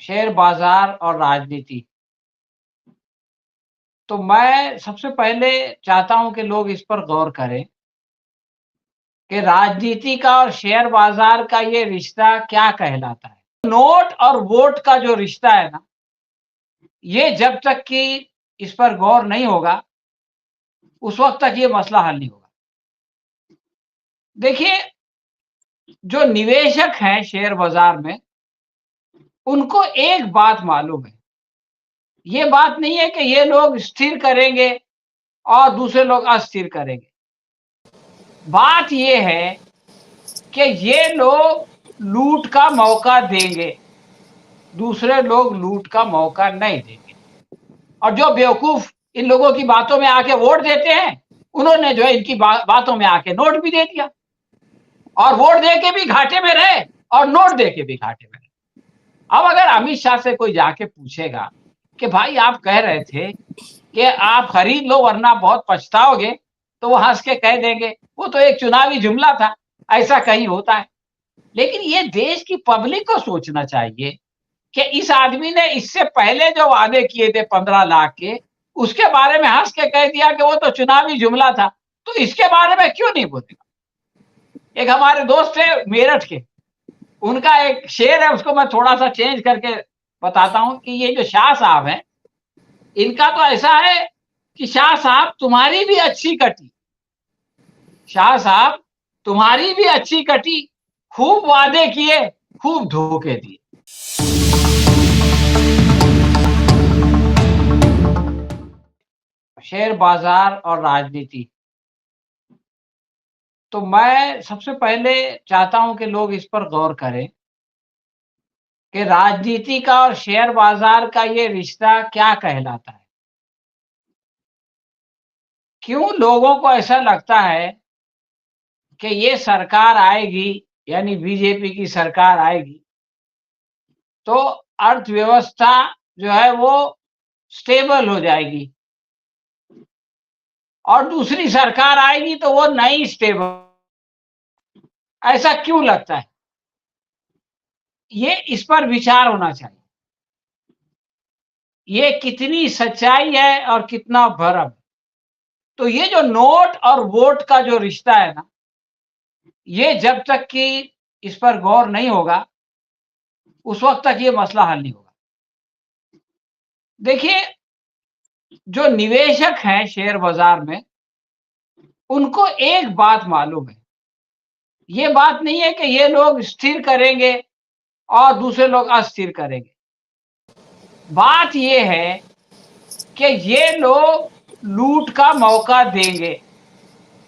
Share बाजार और राजनीति। तो मैं सबसे पहले चाहता हूँ कि लोग इस पर गौर करें कि राजनीति का और शेयर बाजार का ये रिश्ता क्या कहलाता है। नोट और वोट का जो रिश्ता है ना, ये जब तक कि इस पर गौर नहीं होगा, उस वक़्त तक ये मसला हल नहीं होगा। देखिए, जो निवेशक हैं शेयर बाजार में, उनको एक बात मालूम है। ये बात नहीं है कि ये लोग स्थिर करेंगे और दूसरे लोग अस्थिर करेंगे। बात ये है कि ये लोग लूट का मौका देंगे, दूसरे लोग लूट का मौका नहीं देंगे। और जो बेवकूफ़ इन लोगों की बातों में आके वोट देते हैं, उन्होंने जो है इनकी बातों में आके नोट भी दे दिया और वोट दे के भी घाटे में रहे और नोट दे के भी घाटे में रहे। अब अगर अमित शाह से कोई जाके पूछेगा कि भाई आप कह रहे थे कि आप खरीद लो वरना बहुत पछताओगे, तो वो हँस के कह देंगे वो तो एक चुनावी जुमला था, ऐसा कहीं होता है। लेकिन ये देश की पब्लिक को सोचना चाहिए कि इस आदमी ने इससे पहले जो वादे किए थे 15 लाख के, उसके बारे में हँस के कह दिया कि वो तो चुनावी जुमला था, तो इसके बारे में क्यों नहीं बोलेगा? एक हमारे दोस्त है मेरठ के, उनका एक शेर है, उसको मैं थोड़ा-सा चेंज करके बताता हूँ कि ये जो शाह साहब हैं, इनका तो ऐसा है कि शाह साहब तुम्हारी भी अच्छी कटी, शाह साहब तुम्हारी भी अच्छी कटी, खूब वादे किए, खूब धोखे दिए। शेयर बाजार और राजनीति। तो मैं सबसे पहले चाहता हूं कि लोग इस पर गौर करें कि राजनीति का और शेयर बाजार का ये रिश्ता क्या कहलाता है। क्यों लोगों को ऐसा लगता है कि ये सरकार आएगी, यानी बीजेपी की सरकार आएगी, तो अर्थव्यवस्था जो है वो स्टेबल हो जाएगी और दूसरी सरकार आएगी तो वो नहीं स्टेबल। ऐसा क्यों लगता है? ये इस पर विचार होना चाहिए। ये कितनी सच्चाई है और कितना भ्रम। तो ये जो नोट और वोट का जो रिश्ता है ना, ये जब तक कि इस पर गौर नहीं होगा, उस वक़्त तक ये मसला हल नहीं होगा। देखिए, जो निवेशक हैं शेयर बाज़ार में, उनको एक बात मालूम है। ये बात नहीं है कि ये लोग स्थिर करेंगे और दूसरे लोग अस्थिर करेंगे। बात ये है कि ये लोग लूट का मौका देंगे,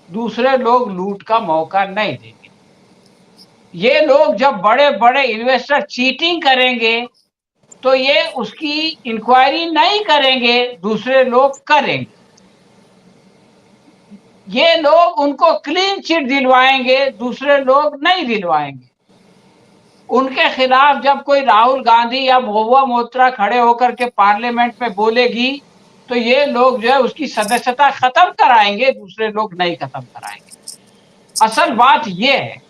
दूसरे लोग लूट का मौका नहीं देंगे। ये लोग जब बड़े-बड़े इन्वेस्टर चीटिंग करेंगे, तो ये उसकी इंक्वायरी नहीं करेंगे, दूसरे लोग करेंगे। ये लोग उनको क्लीन चिट दिलवाएंगे, दूसरे लोग नहीं दिलवाएंगे। उनके खिलाफ जब कोई राहुल गांधी या महुआ मोइत्रा खड़े होकर के पार्लियामेंट में बोलेगी, तो ये लोग जो है उसकी सदस्यता खत्म कराएंगे, दूसरे लोग नहीं खत्म कराएंगे। असल बात ये है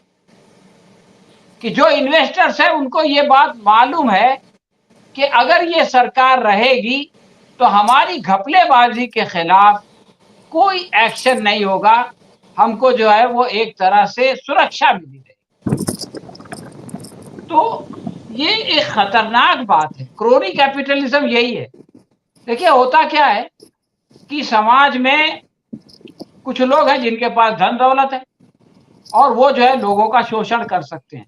कि जो इन्वेस्टर्स हैं उनको ये बात मालूम है कि अगर ये सरकार रहेगी तो हमारी घपलेबाजी के खिलाफ कोई एक्शन नहीं होगा, हमको जो है वो एक तरह से सुरक्षा मिली रहेगी। तो ये एक खतरनाक बात है। क्रोनी कैपिटलिज्म यही है। देखिए होता क्या है कि समाज में कुछ लोग हैं जिनके पास धन दौलत है और वो जो है लोगों का शोषण कर सकते हैं।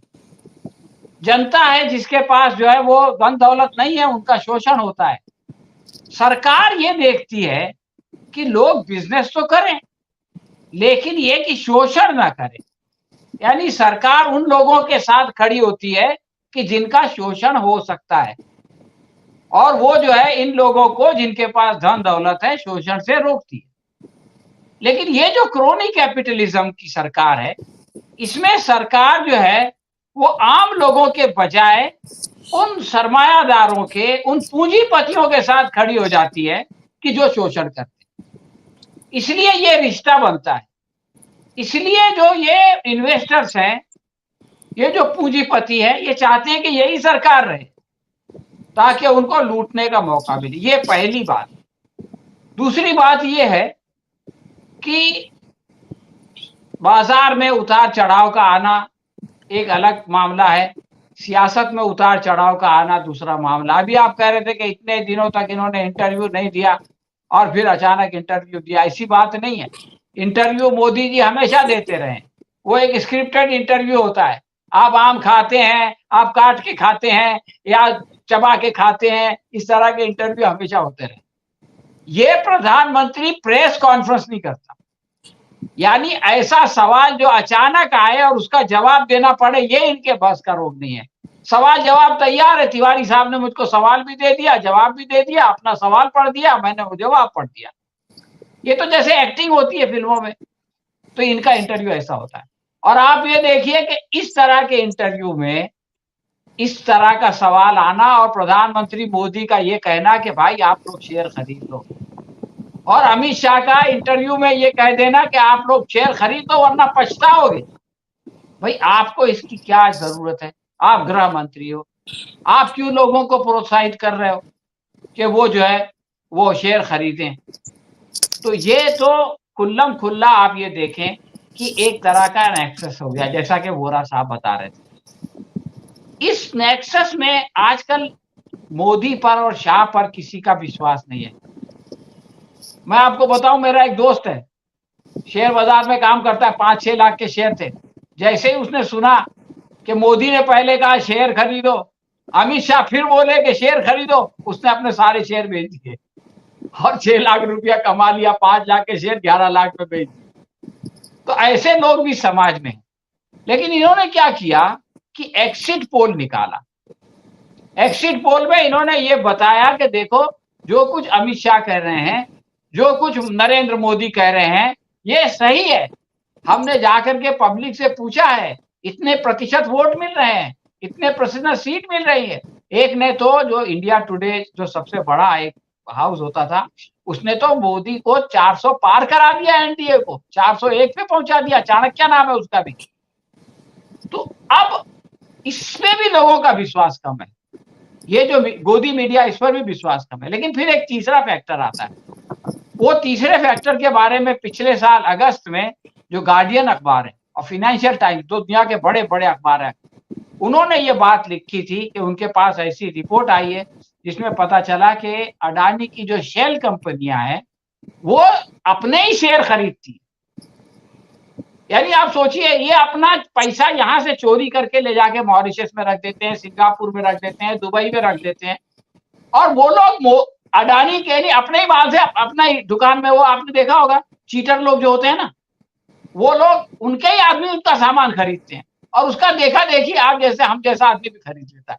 जनता है जिसके पास जो है वो धन दौलत नहीं है, उनका शोषण होता है। सरकार ये देखती है कि लोग बिजनेस तो करें, लेकिन ये कि शोषण ना करें। यानी सरकार उन लोगों के साथ खड़ी होती है कि जिनका शोषण हो सकता है और वो जो है इन लोगों को जिनके पास धन दौलत है शोषण से रोकती है। लेकिन ये जो क्रोनी कैपिटलिज्म की सरकार है, इसमें सरकार जो है वो आम लोगों के बजाय उन सरमायादारों के, उन पूंजीपतियों के साथ खड़ी हो जाती है कि जो शोषण करते हैं। इसलिए ये रिश्ता बनता है। इसलिए जो ये इन्वेस्टर्स हैं, ये जो पूंजीपति है, ये चाहते हैं कि यही सरकार रहे। ताकि उनको लूटने का मौका मिले। ये पहली बात। दूसरी बात ये है कि बाजार में उतार चढ़ाव का आना एक अलग मामला है, सियासत में उतार चढ़ाव का आना दूसरा मामला। अभी आप कह रहे थे कि इतने दिनों तक इन्होंने इंटरव्यू नहीं दिया और फिर अचानक इंटरव्यू दिया, ऐसी बात नहीं है। इंटरव्यू मोदी जी हमेशा देते रहे, वो एक स्क्रिप्टेड इंटरव्यू होता है। आप आम खाते हैं, आप काट के खाते हैं या चबा के खाते हैं, इस तरह के इंटरव्यू हमेशा होते रहे। ये प्रधानमंत्री प्रेस कॉन्फ्रेंस नहीं करता, यानी ऐसा सवाल जो अचानक आए और उसका जवाब देना पड़े, ये इनके बस का रोग नहीं है। सवाल जवाब तैयार है, तिवारी साहब ने मुझको सवाल भी दे दिया, जवाब भी दे दिया, अपना सवाल पढ़ दिया, मैंने वो जवाब पढ़ दिया। ये तो जैसे एक्टिंग होती है फिल्मों में, तो इनका इंटरव्यू ऐसा होता है। और आप ये देखिए कि इस तरह के इंटरव्यू में इस तरह का सवाल आना और प्रधानमंत्री मोदी का ये कहना कि भाई आप लोग शेयर खरीद लो, और अमित शाह का इंटरव्यू में ये कह देना कि आप लोग शेयर खरीदो वरना पछताओगे। भाई आपको इसकी क्या जरूरत है? आप गृह मंत्री हो, आप क्यों लोगों को प्रोत्साहित कर रहे हो कि वो जो है वो शेयर खरीदें? तो ये तो खुल्लम खुल्ला आप ये देखें कि एक तरह का नेक्सस हो गया, जैसा कि वोरा साहब बता रहे थे। इस नेक्सस में आजकल मोदी पर और शाह पर किसी का विश्वास नहीं है। मैं आपको बताऊं, मेरा एक दोस्त है, शेयर बाजार में काम करता है, 5-6 लाख के शेयर थे। जैसे ही उसने सुना कि मोदी ने पहले कहा शेयर खरीदो, अमित शाह फिर बोले कि शेयर खरीदो, उसने अपने सारे शेयर बेच दिए और 6 लाख रुपया कमा लिया। 5 लाख के शेयर 11 लाख में बेच दिए। तो ऐसे लोग भी समाज में हैं। लेकिन इन्होंने क्या किया कि एग्जिट पोल निकाला। एग्जिट पोल में इन्होंने ये बताया कि देखो, जो कुछ अमित शाह कह रहे हैं, जो कुछ नरेंद्र मोदी कह रहे हैं, ये सही है। हमने जाकर के पब्लिक से पूछा है, इतने प्रतिशत वोट मिल रहे हैं, इतने प्रतिशत सीट मिल रही है। एक ने तो, जो इंडिया टुडे जो सबसे बड़ा एक हाउस होता था, उसने तो मोदी को 400 पार करा दिया, एनडीए को 401 पे पहुंचा दिया। चाणक्य नाम है उसका भी। तो अब इसमें भी लोगों का विश्वास कम है। ये जो गोदी मीडिया, इस पर भी विश्वास कम है। लेकिन फिर एक तीसरा फैक्टर आता है। वो तीसरे फैक्टर के बारे में पिछले साल अगस्त में जो गार्डियन अखबार है और फाइनेंशियल टाइम्स, दो दुनिया के बड़े बड़े अखबार हैं, उन्होंने ये बात लिखी थी कि उनके पास ऐसी रिपोर्ट आई है जिसमें पता चला कि अडानी की जो शेल कंपनियां हैं वो अपने ही शेयर खरीदती। यानी आप सोचिए, ये अपना पैसा यहां से चोरी करके ले जाके मॉरिशस में रख देते हैं, सिंगापुर में रख देते हैं, दुबई में रख देते हैं, और वो लोग अडानी के लिए अपने ही माल से अपना ही दुकान में, वो आपने देखा होगा चीटर लोग जो होते हैं ना, वो लोग उनके ही आदमी उनका सामान खरीदते हैं और उसका देखा देखी आप जैसे हम जैसा आदमी भी खरीद लेता है।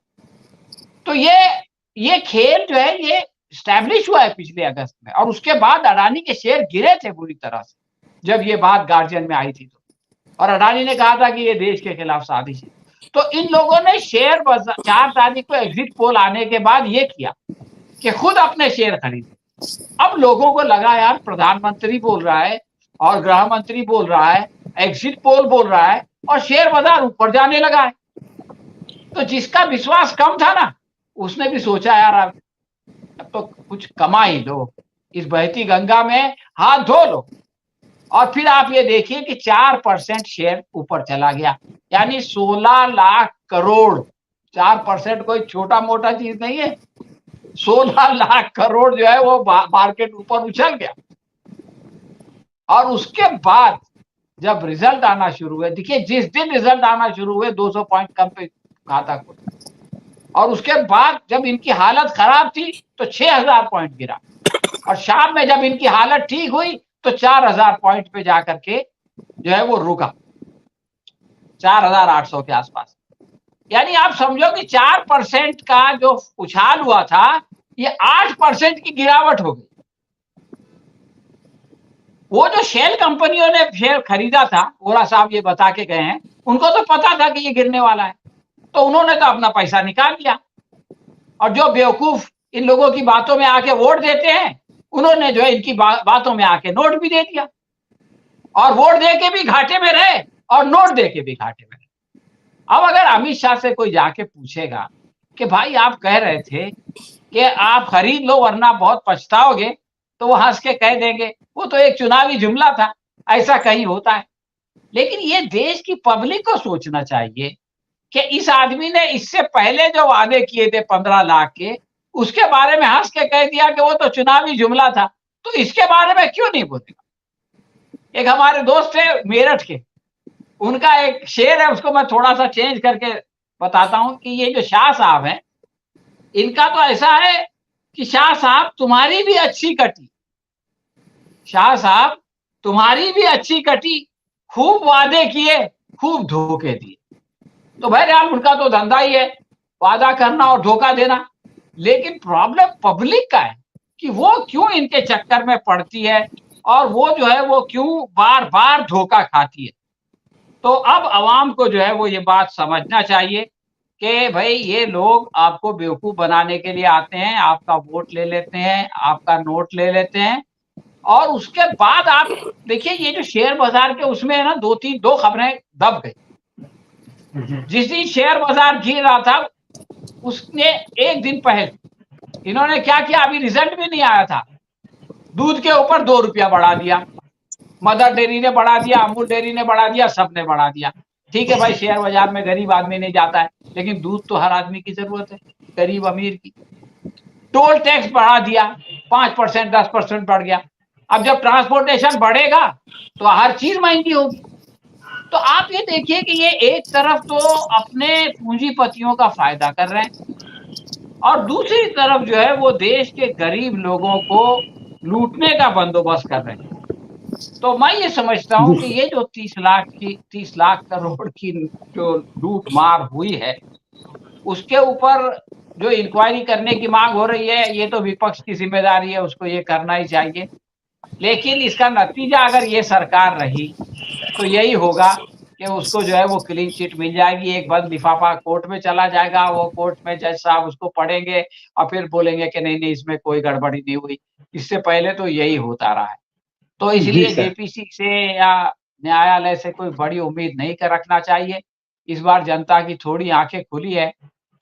तो ये खेल जो है ये स्टैब्लिश हुआ है पिछले अगस्त में, और उसके बाद अडानी के शेयर गिरे थे बुरी तरह से जब ये बात गार्जियन में आई थी। तो और अडानी ने कहा था कि ये देश के खिलाफ साजिश है। तो इन लोगों ने शेयर 4 तारीख को एग्जिट पोल आने के बाद ये किया कि खुद अपने शेयर खरीदे। अब लोगों को लगा यार, प्रधानमंत्री बोल रहा है और गृह मंत्री बोल रहा है, एग्जिट पोल बोल रहा है, और शेयर बाजार ऊपर जाने लगा है। तो जिसका विश्वास कम था ना, उसने भी सोचा यार अब तो कुछ कमा ही लो, इस बहती गंगा में हाथ धो लो। और फिर आप ये देखिए कि 4% शेयर ऊपर चला गया, यानी 16 लाख करोड़। 4% कोई छोटा मोटा चीज नहीं है। 16 लाख करोड़ जो है वो मार्केट ऊपर उछल गया। और उसके बाद जब रिजल्ट आना शुरू हुए, देखिए जिस दिन रिजल्ट आना शुरू हुए 200 पॉइंट कम पे खाता को, और उसके बाद जब इनकी हालत खराब थी तो 6000 पॉइंट गिरा, और शाम में जब इनकी हालत ठीक हुई तो 4000 पॉइंट पे जाकर के जो है वो रुका, 4800 के आसपास। यानी आप समझो कि 4% का जो उछाल हुआ था, ये 8% की गिरावट हो गई। वो जो शेल कंपनियों ने शेयर खरीदा था, वोरा साहब ये बता के गए हैं, उनको तो पता था कि ये गिरने वाला है, तो उन्होंने तो अपना पैसा निकाल लिया। और जो बेवकूफ इन लोगों की बातों में आके वोट देते हैं, उन्होंने जो है इनकी बातों में आके नोट भी दे दिया, और वोट दे के भी घाटे में रहे और नोट दे के भी घाटे में रहे। अब अगर अमित शाह से कोई जाके पूछेगा कि भाई आप कह रहे थे कि आप खरीद लो वरना बहुत पछताओगे, तो वो हंस के कह देंगे वो तो एक चुनावी जुमला था, ऐसा कहीं होता है। लेकिन ये देश की पब्लिक को सोचना चाहिए कि इस आदमी ने इससे पहले जो वादे किए थे 15 लाख के, उसके बारे में हंस के कह दिया कि वो तो चुनावी जुमला था, तो इसके बारे में क्यों नहीं बोलेगा। एक हमारे दोस्त है मेरठ के, उनका एक शेर है, उसको मैं थोड़ा सा चेंज करके बताता हूं कि ये जो शाह साहब हैं, इनका तो ऐसा है कि शाह साहब तुम्हारी भी अच्छी कटी, शाह साहब तुम्हारी भी अच्छी कटी, खूब वादे किए, खूब धोखे दिए। तो बहरहाल उनका तो धंधा ही है वादा करना और धोखा देना। लेकिन प्रॉब्लम पब्लिक का है कि वो क्यों इनके चक्कर में पड़ती है और वो जो है वो क्यों बार बार धोखा खाती है। तो अब अवाम को जो है वो ये बात समझना चाहिए कि भाई ये लोग आपको बेवकूफ बनाने के लिए आते हैं, आपका वोट ले लेते हैं, आपका नोट ले लेते हैं, और उसके बाद आप देखिए ये जो शेयर बाजार के उसमें है ना, दो खबरें दब गई। जिस दिन शेयर बाजार गिर रहा था उसने एक दिन पहले इन्होंने क्या किया, अभी रिजल्ट भी नहीं आया था, दूध के ऊपर 2 रुपया बढ़ा दिया, मदर डेयरी ने बढ़ा दिया, अमूल डेयरी ने बढ़ा दिया, सबने बढ़ा दिया। ठीक है भाई, शेयर बाजार में गरीब आदमी नहीं जाता है, लेकिन दूध तो हर आदमी की जरूरत है, गरीब अमीर की। टोल टैक्स बढ़ा दिया, 5% 10% बढ़ गया। अब जब ट्रांसपोर्टेशन बढ़ेगा तो हर चीज महंगी होगी। तो आप ये देखिए कि ये एक तरफ तो अपने पूंजीपतियों का फायदा कर रहे हैं और दूसरी तरफ जो है वो देश के गरीब लोगों को लूटने का बंदोबस्त कर रहे हैं। तो मैं ये समझता हूं कि ये जो 30 लाख करोड़ की जो लूट मार हुई है, उसके ऊपर जो इंक्वायरी करने की मांग हो रही है, ये तो विपक्ष की जिम्मेदारी है, उसको ये करना ही चाहिए। लेकिन इसका नतीजा अगर ये सरकार रही तो यही होगा कि उसको जो है वो क्लीन चिट मिल जाएगी, एक बंद लिफाफा कोर्ट में चला जाएगा, वो कोर्ट में जज साहब उसको पढ़ेंगे और फिर बोलेंगे कि नहीं नहीं इसमें कोई गड़बड़ी नहीं हुई। इससे पहले तो यही होता रहा है। तो जी इसलिए सर। जेपीसी से या न्यायालय से कोई बड़ी उम्मीद नहीं कर रखना चाहिए। इस बार जनता की थोड़ी आंखें खुली है,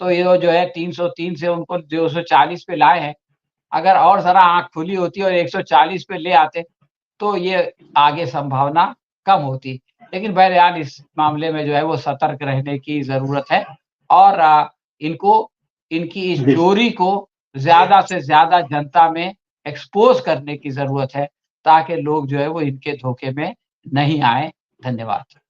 तो ये जो है 303 से उनको 240 पे लाए हैं। अगर और जरा आंख खुली होती और 140 पे ले आते तो ये आगे संभावना कम होती। लेकिन बहरहाल इस मामले में जो है वो सतर्क रहने की ज़रूरत है और इनको इनकी इस जी चोरी को ज़्यादा से ज़्यादा जनता में एक्सपोज़ करने की ज़रूरत है, ताकि लोग जो है वो इनके धोखे में नहीं आएँ। धन्यवाद।